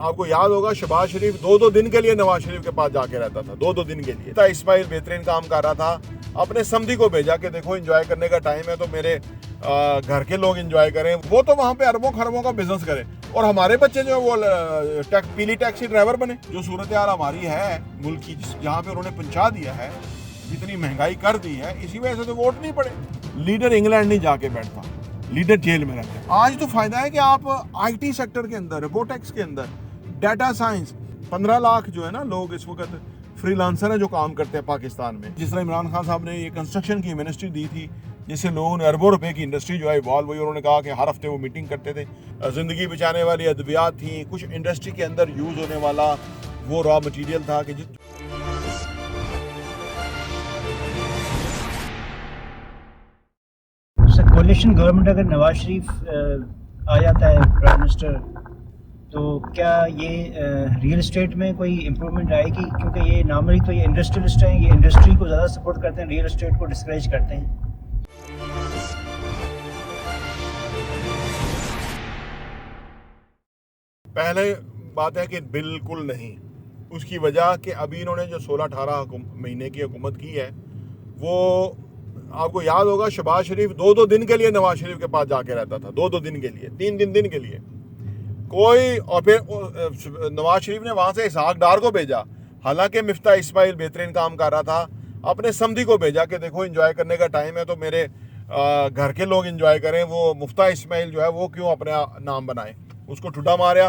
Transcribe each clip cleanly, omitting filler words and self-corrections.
आपको याद होगा शहबाज शरीफ दो दिन के लिए नवाज शरीफ के पास जाके रहता था, दो दिन के लिए। इस्माइल बेहतरीन काम कर रहा था, अपने समधी को भेजा कि देखो एंजॉय करने का टाइम है तो मेरे घर के लोग एंजॉय करें। वो तो वहां पे अरबों खरबों का बिजनेस करे और हमारे बच्चे जो वो पीली टैक्सी ड्राइवर बने। जो सूरत हाल हमारी है मुल्क की, जहाँ पे उन्होंने पहुंचा दिया है, जितनी महंगाई कर दी है, इसी वजह से तो वोट नहीं पड़े। लीडर इंग्लैंड नहीं जाके बैठता, लीडर जेल में रहते हैं। आज तो फायदा है कि आप आईटी सेक्टर के अंदर, रोबोटिक्स के अंदर, डाटा साइंस, 15 लाख जो है ना लोग इस वक्त फ्रीलांसर है जो काम करते हैं पाकिस्तान में। जिस तरह इमरान खान साहब ने ये कंस्ट्रक्शन की मिनिस्ट्री दी थी, जिससे लोगों ने अरबों रुपए की इंडस्ट्री जो है इवॉल्व हुई। उन्होंने कहा कि हर हफ्ते वो मीटिंग करते थे। जिंदगी बचाने वाली अद्वियात थी, कुछ इंडस्ट्री के अंदर यूज होने वाला वो रॉ मटीरियल था कि कोalition गवर्नमेंट अगर नवाज शरीफ आ जाता है प्राइम मिनिस्टर, तो क्या ये रियल एस्टेट में कोई इम्प्रूवमेंट आएगी? क्योंकि ये नॉर्मली तो ये इंडस्ट्रियलिस्ट हैं, ये इंडस्ट्री को ज़्यादा सपोर्ट करते हैं, रियल एस्टेट को डिस्करेज करते हैं। पहले बात है कि बिल्कुल नहीं। उसकी वजह कि अभी इन्होंने जो 16-18 महीने की हुकूमत की है, वो आपको याद होगा शहबाज शरीफ दो दिन के लिए नवाज शरीफ के पास जाके रहता था, दो दिन के लिए, 3 दिन के लिए कोई। और फिर नवाज शरीफ ने वहां से इसहाक डार को भेजा, हालांकि मिफ्ता इस्माइल बेहतरीन काम कर रहा था, अपने समधी को भेजा कि देखो एंजॉय करने का टाइम है तो मेरे घर के लोग एंजॉय करें। वो मुफ्ता इस्माइल जो है वो क्यों अपना नाम बनाए, उसको ठुड्डा मारा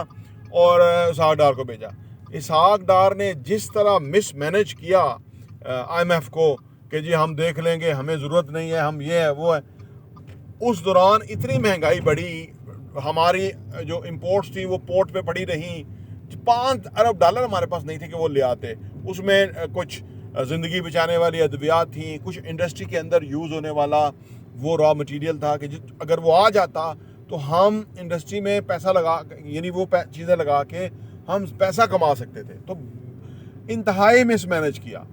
और इसहाक डार को भेजा। इसहाक डार ने जिस तरह मिस मैनेज किया IMF को कि जी हम देख लेंगे, हमें ज़रूरत नहीं है, हम ये है वो है, उस दौरान इतनी महंगाई बढ़ी, हमारी जो इंपोर्ट्स थी वो पोर्ट पे पड़ी रहीं। 5 अरब डॉलर हमारे पास नहीं थे कि वो ले आते। उसमें कुछ ज़िंदगी बचाने वाली अद्वियात थी, कुछ इंडस्ट्री के अंदर यूज़ होने वाला वो रॉ मटेरियल था कि अगर वो आ जाता तो हम इंडस्ट्री में पैसा लगा, यानी वो चीज़ें लगा के हम पैसा कमा सकते थे। तो इंतहाई मिस मैनेज किया।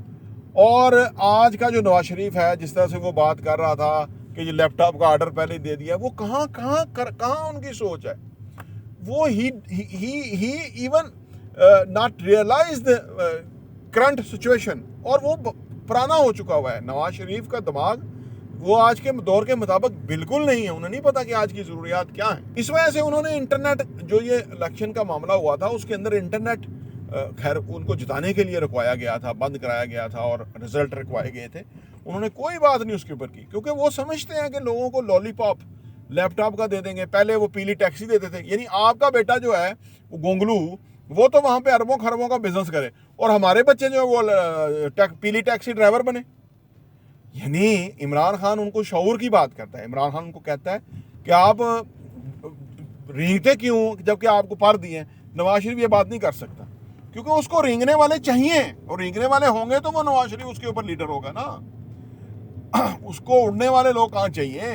और आज का जो नवाज शरीफ है, जिस तरह से वो बात कर रहा था कि ये लैपटॉप का ऑर्डर पहले दे दिया, वो कहाँ उनकी सोच है? वो ही even not realise the current situation, और वो पुराना हो चुका हुआ है। नवाज शरीफ का दिमाग वो आज के दौर के मुताबिक बिल्कुल नहीं है। उन्हें नहीं पता कि आज की ज़रूरियात क्या है। इस वजह से उन्होंने इंटरनेट, जो ये इलेक्शन का मामला हुआ था उसके अंदर इंटरनेट, खैर उनको जिताने के लिए रुकवाया गया था, बंद कराया गया था और रिजल्ट रुकवाए गए थे। उन्होंने कोई बात नहीं उसके ऊपर की, क्योंकि वो समझते हैं कि लोगों को लॉलीपॉप लैपटॉप का दे देंगे। पहले वो पीली टैक्सी देते थे, यानी आपका बेटा जो है वो गोंगलू, वो तो वहां पे अरबों खरबों का बिजनेस करे और हमारे बच्चे जो है वो पीली टैक्सी ड्राइवर बने। यानी इमरान खान उनको शऊर की बात करता है। इमरान खान उनको कहता है कि आप रेंगते क्यों जबकि आपको पर दिए। नवाज शरीफ ये बात नहीं कर सकता, क्योंकि उसको रेंगने वाले चाहिए, और रेंगने वाले होंगे तो वो नवाज शरीफ उसके ऊपर लीडर होगा ना। उसको उड़ने वाले लोग कहाँ चाहिए,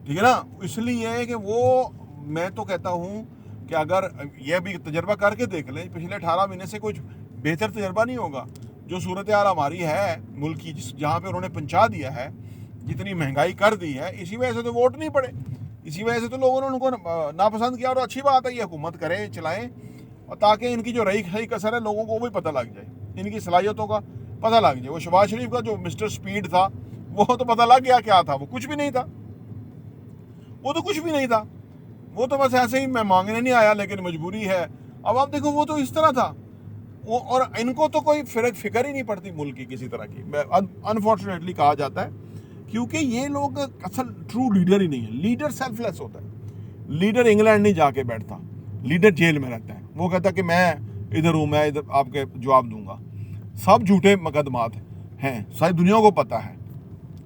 ठीक है ना। इसलिए कि वो, मैं तो कहता हूँ कि अगर यह भी तजर्बा करके देख लें, पिछले 18 महीने से कुछ बेहतर तजर्बा नहीं होगा। जो सूरत हाल हमारी है मुल्क की, जहाँ पे उन्होंने पहुंचा दिया है, जितनी महंगाई कर दी है, इसी वजह से तो वोट नहीं पड़े, इसी वजह से तो लोगों ने उनको नापसंद किया। और अच्छी बात है ये हुकूमत करें, चलाएं, और ताकि इनकी जो रही कसर है लोगों को भी पता लग जाए, इनकी सलाहियतों का पता लग जाए। वो शहबाज शरीफ का जो मिस्टर स्पीड था, वो तो पता लग गया क्या था, वो कुछ भी नहीं था, वो तो कुछ भी नहीं था, वो तो बस ऐसे ही मैं मांगने नहीं आया लेकिन मजबूरी है। अब आप देखो वो तो इस तरह था वो, और इनको तो कोई फिक्र ही नहीं पड़ती मुल्क की किसी तरह की, अनफॉर्चुनेटली कहा जाता है, क्योंकि ये लोग असल ट्रू लीडर ही नहीं है। लीडर सेल्फलेस होता है। लीडर इंग्लैंड नहीं जाके बैठता, लीडर जेल में रहता है। वो कहता है कि मैं इधर हूँ, मैं इधर आपके जवाब दूंगा। सब झूठे मुकदमात हैं, सारी दुनिया को पता है,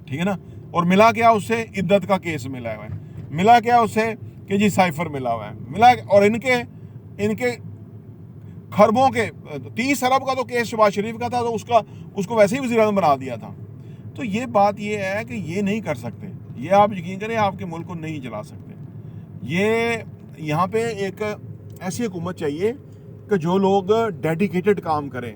ठीक है ना। और मिला क्या उससे? इद्दत का केस मिला हुआ है। मिला क्या उससे कि जी साइफर मिला हुआ है, मिला। और इनके खरबों के 30 अरब का तो केस शहबाज शरीफ का था, तो उसको वैसे ही वज़ीर-ए-आज़म बना दिया था। तो ये बात ये है कि ये नहीं कर सकते, ये आप यकीन करें आपके मुल्क को नहीं चला सकते। ये यहाँ पे एक ऐसी हुकूमत चाहिए कि जो लोग डेडिकेटेड काम करें,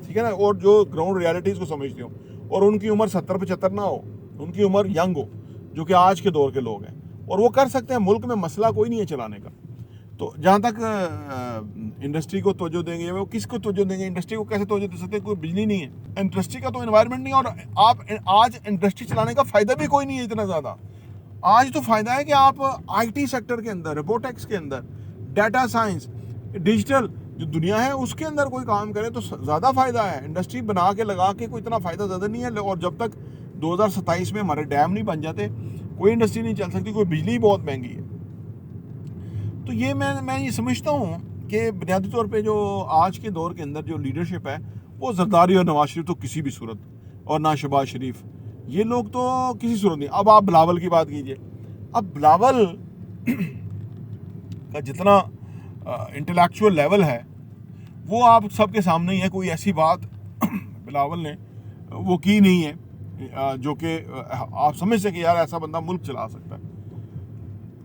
ठीक है ना, और जो ग्राउंड रियलिटीज़ को समझते हो, और उनकी उम्र 70-75 ना हो, उनकी उम्र यंग हो, जो कि आज के दौर के लोग हैं, और वो कर सकते हैं। मुल्क में मसला कोई नहीं है चलाने का। तो जहाँ तक इंडस्ट्री को तवज्जो देंगे, वो किसको तवज्जो देंगे? इंडस्ट्री को कैसे तवज्जो दे सकते हैं? कोई बिजली नहीं है, इंडस्ट्री का तो एनवायरनमेंट नहीं है। और आप आज इंडस्ट्री चलाने का फ़ायदा भी कोई नहीं है इतना ज़्यादा। आज तो फ़ायदा है कि आप आईटी सेक्टर के अंदर, रोबोटिक्स के अंदर, डाटा साइंस, डिजिटल जो दुनिया है उसके अंदर कोई काम करे तो ज़्यादा फ़ायदा है। इंडस्ट्री बना के लगा के कोई इतना फ़ायदा ज़्यादा नहीं है। और जब तक 2027 में हमारे डैम नहीं बन जाते, कोई इंडस्ट्री नहीं चल सकती, कोई बिजली बहुत महंगी है। तो ये मैं ये समझता हूँ कि बुनियादी तौर पे जो आज के दौर के अंदर जो लीडरशिप है वो जरदारी और नवाज शरीफ तो किसी भी सूरत, और ना शहबाज शरीफ, ये लोग तो किसी सूरत नहीं। अब आप बिलावल की बात कीजिए। अब बिलावल का जितना इंटेलेक्चुअल लेवल है वो आप सबके सामने ही है। कोई ऐसी बात बिलावल ने वो की नहीं है जो कि आप समझ सके यार ऐसा बंदा मुल्क चला सकता है।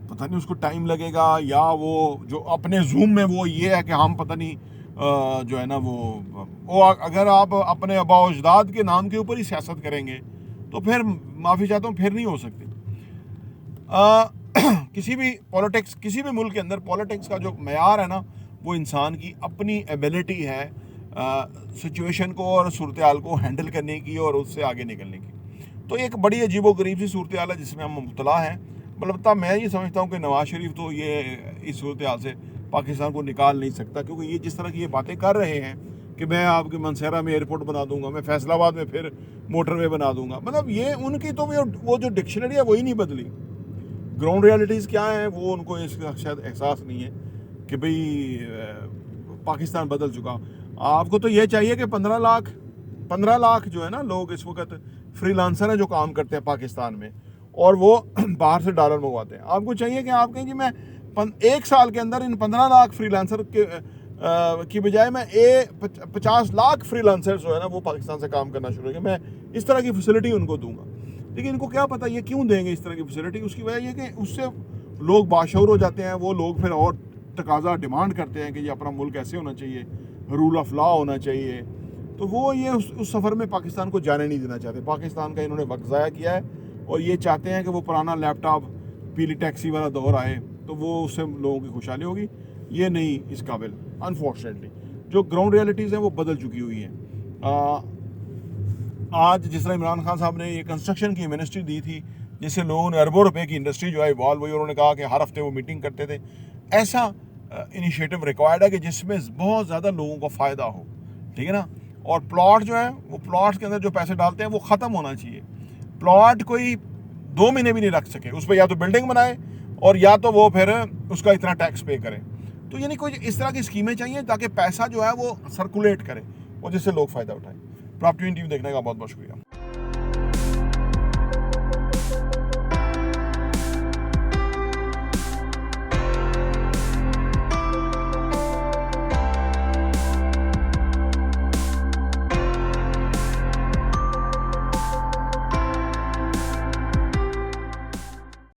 पता नहीं उसको टाइम लगेगा, या वो जो अपने जूम में वो ये है कि हम पता नहीं जो है ना वो अगर आप अपने आबा अजदाद के नाम के ऊपर ही सियासत करेंगे तो फिर माफ़ी चाहता हूँ, फिर नहीं हो सकती। किसी भी पॉलिटिक्स, किसी भी मुल्क के अंदर पॉलिटिक्स का जो मयार है ना वो इंसान की अपनी एबिलिटी है सिचुएशन को और सूरत हाल को हैंडल करने की और उससे आगे निकलने की। तो एक बड़ी अजीबोगरीब सी सूरत हाल है जिसमें हम मुब्तला हैं। मतलब मैं ये समझता हूँ कि नवाज शरीफ तो ये इस सूरत हाल से पाकिस्तान को निकाल नहीं सकता, क्योंकि ये जिस तरह की ये बातें कर रहे हैं कि मैं आपके मनसेरा में एयरपोर्ट बना दूंगा, मैं फैसलाबाद में फिर मोटरवे बना दूंगा, मतलब ये उनकी तो वो जो डिक्शनरी है वही नहीं बदली। ग्राउंड रियलिटीज़ क्या है वो उनको इसका शायद एहसास नहीं है कि भाई पाकिस्तान बदल चुका। आपको तो ये चाहिए कि 15 लाख जो है ना लोग इस वक्त फ्रीलांसर हैं जो काम करते हैं पाकिस्तान में, और वो बाहर से डॉलर मंगवाते हैं। आपको चाहिए कि आप कहें जी मैं 1 साल के अंदर इन 15 लाख फ्रीलांसर की बजाय मैं 50 लाख फ्रीलांसर जो है ना वो पाकिस्तान से काम करना शुरू करेंगे, मैं इस तरह की फैसिलिटी उनको दूंगा। लेकिन इनको क्या पता ये क्यों देंगे इस तरह की फैसिलिटी? उसकी वजह यह कि उससे लोग बाशऊर हो जाते हैं। वो लोग फिर और तकाजा डिमांड करते हैं कि ये अपना मुल्क ऐसे होना चाहिए, रूल ऑफ लॉ होना चाहिए। तो वो ये उस सफ़र में पाकिस्तान को जाने नहीं देना चाहते। पाकिस्तान का इन्होंने वक्त ज़ाया किया है और ये चाहते हैं कि वो पुराना लैपटॉप पीली टैक्सी वाला दौर आए तो वो उससे लोगों की खुशहाली होगी। ये नहीं इस काबिल, अनफॉर्चुनेटली। जो ग्राउंड रियलिटीज़ हैं वो बदल चुकी हुई हैं। आज जिस तरह इमरान खान साहब ने ये कंस्ट्रक्शन की मिनिस्ट्री दी थी, जिससे लोगों ने अरबों रुपए की इंडस्ट्री जो है इवॉल्व हुई, उन्होंने कहा कि हर हफ्ते वो मीटिंग करते थे। ऐसा इनिशिएटिव रिक्वायर्ड है कि जिसमें बहुत ज़्यादा लोगों को फ़ायदा हो, ठीक है ना। और प्लॉट जो है वो प्लॉट्स के अंदर जो पैसे डालते हैं वो ख़त्म होना चाहिए। प्लॉट कोई 2 महीने भी नहीं रख सके, उस पर या तो बिल्डिंग बनाए और या तो वो फिर उसका इतना टैक्स पे करे। तो यानी कोई इस तरह की स्कीमें चाहिए ताकि पैसा जो है वो सर्कुलेट करे और जिससे लोग फ़ायदा उठाएं। प्रॉपर्टी टीवी देखने का बहुत बहुत शुक्रिया।